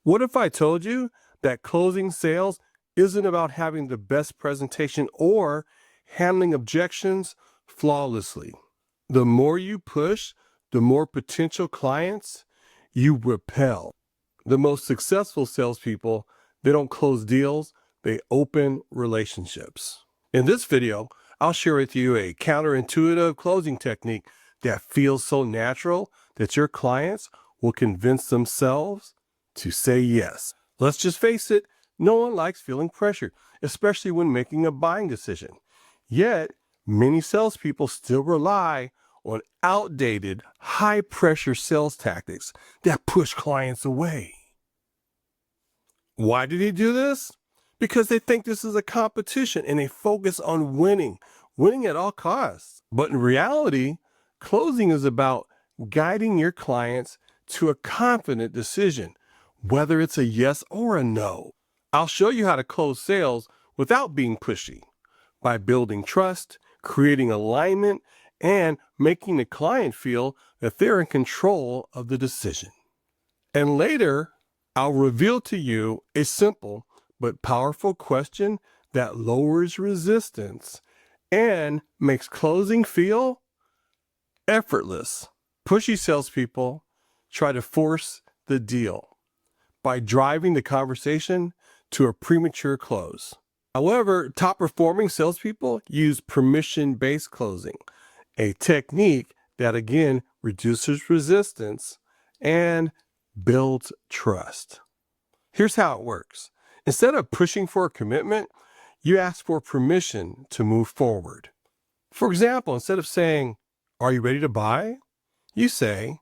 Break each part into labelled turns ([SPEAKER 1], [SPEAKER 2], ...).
[SPEAKER 1] What if I told you that closing sales isn't about having the best presentation or handling objections flawlessly? The more you push, the more potential clients you repel. The most successful salespeople, they don't close deals, they open relationships. In this video, I'll share with you a counterintuitive closing technique that feels so natural that your clients will convince themselves to say yes. Let's just face it, no one likes feeling pressured, especially when making a buying decision. Yet, many salespeople still rely on outdated, high-pressure sales tactics that push clients away. Why do they do this? Because they think this is a competition and they focus on winning at all costs. But in reality, closing is about guiding your clients to a confident decision, whether it's a yes or a no. I'll show you how to close sales without being pushy by building trust, creating alignment, and making the client feel that they're in control of the decision. And later, I'll reveal to you a simple but powerful question that lowers resistance and makes closing feel effortless. Pushy salespeople try to force the deal by driving the conversation to a premature close. However, top-performing salespeople use permission-based closing, a technique that again reduces resistance and builds trust. Here's how it works. Instead of pushing for a commitment, you ask for permission to move forward. For example, instead of saying, "Are you ready to buy?" you say,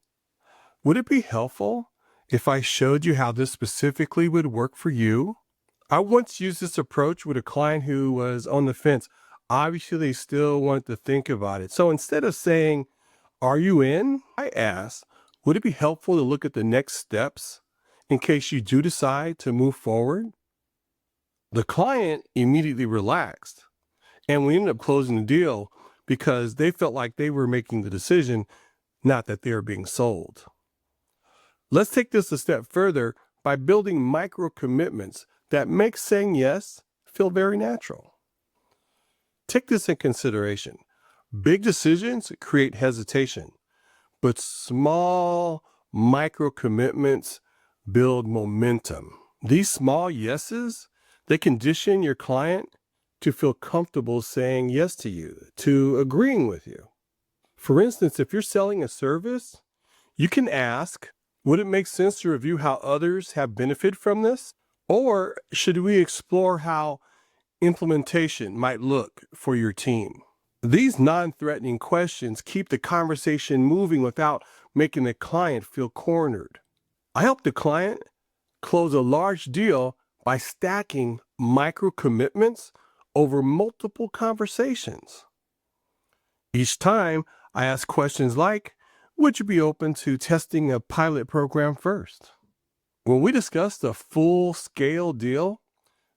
[SPEAKER 1] "Would it be helpful if I showed you how this specifically would work for you?" I once used this approach with a client who was on the fence. Obviously, they still wanted to think about it. So instead of saying, "Are you in?" I asked, "Would it be helpful to look at the next steps in case you do decide to move forward?" The client immediately relaxed, and we ended up closing the deal because they felt like they were making the decision, not that they were being sold. Let's take this a step further by building micro commitments that make saying yes feel very natural. Take this in consideration. Big decisions create hesitation, but small micro commitments build momentum. These small yeses, they condition your client to feel comfortable saying yes to you, to agreeing with you. For instance, if you're selling a service, you can ask, "Would it make sense to review how others have benefited from this? Or should we explore how implementation might look for your team?" These non-threatening questions keep the conversation moving without making the client feel cornered. I help the client close a large deal by stacking micro commitments over multiple conversations. Each time I ask questions like, "Would you be open to testing a pilot program first?" When we discuss the full-scale deal,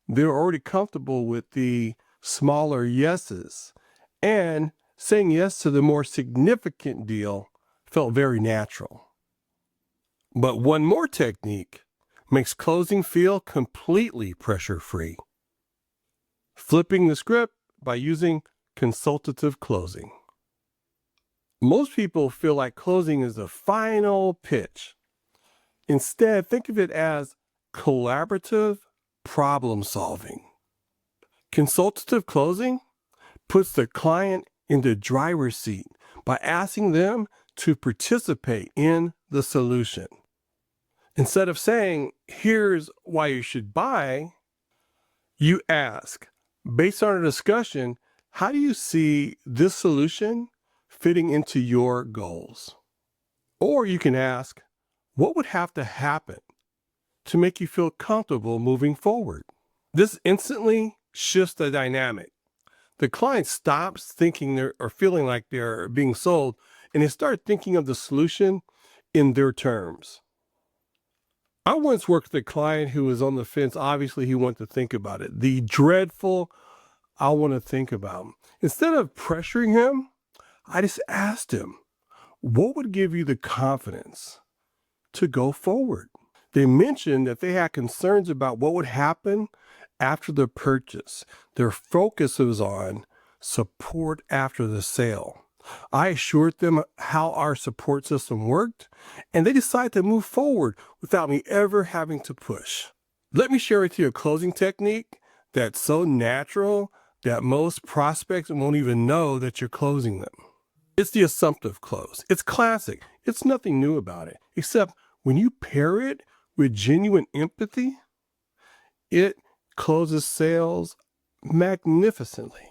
[SPEAKER 1] they're already comfortable with the smaller yeses, and saying yes to the more significant deal felt very natural. But one more technique makes closing feel completely pressure-free. Flipping the script by using consultative closing. Most people feel like closing is the final pitch. Instead, think of it as collaborative problem solving. Consultative closing puts the client in the driver's seat by asking them to participate in the solution. Instead of saying, "Here's why you should buy," you ask, "Based on our discussion, how do you see this solution fitting into your goals?" Or you can ask, "What would have to happen to make you feel comfortable moving forward?" This instantly shifts the dynamic. The client stops thinking or feeling like they're being sold, and they start thinking of the solution in their terms. I once worked with a client who was on the fence. Obviously, he wanted to think about it. The dreadful, "I want to think about it." Instead of pressuring him, I just asked him, "What would give you the confidence to go forward?" They mentioned that they had concerns about what would happen after the purchase. Their focus was on support after the sale. I assured them how our support system worked, and they decided to move forward without me ever having to push. Let me share with you a closing technique that's so natural that most prospects won't even know that you're closing them. It's the assumptive close. It's classic. It's nothing new about it, except when you pair it with genuine empathy, it closes sales magnificently.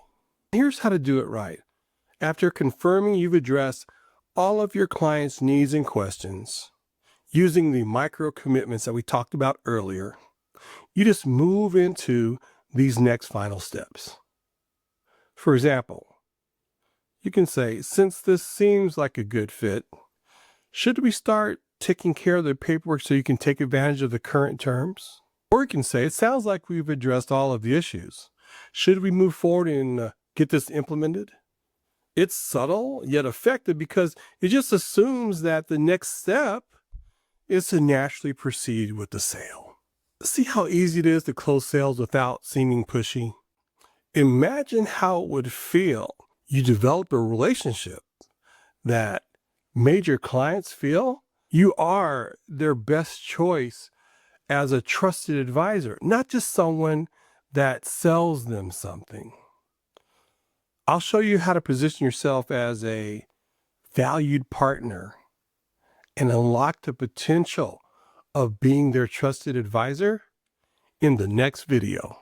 [SPEAKER 1] Here's how to do it right. After confirming you've addressed all of your clients' needs and questions, using the micro commitments that we talked about earlier, you just move into these next final steps. For example, you can say, since this seems like a good fit, should we start taking care of the paperwork so you can take advantage of the current terms? Or you can say, it sounds like we've addressed all of the issues. Should we move forward and get this implemented? It's subtle yet effective because it just assumes that the next step is to naturally proceed with the sale. See how easy it is to close sales without seeming pushy? Imagine how it would feel. You develop a relationship that major clients feel you are their best choice as a trusted advisor, not just someone that sells them something. I'll show you how to position yourself as a valued partner and unlock the potential of being their trusted advisor in the next video.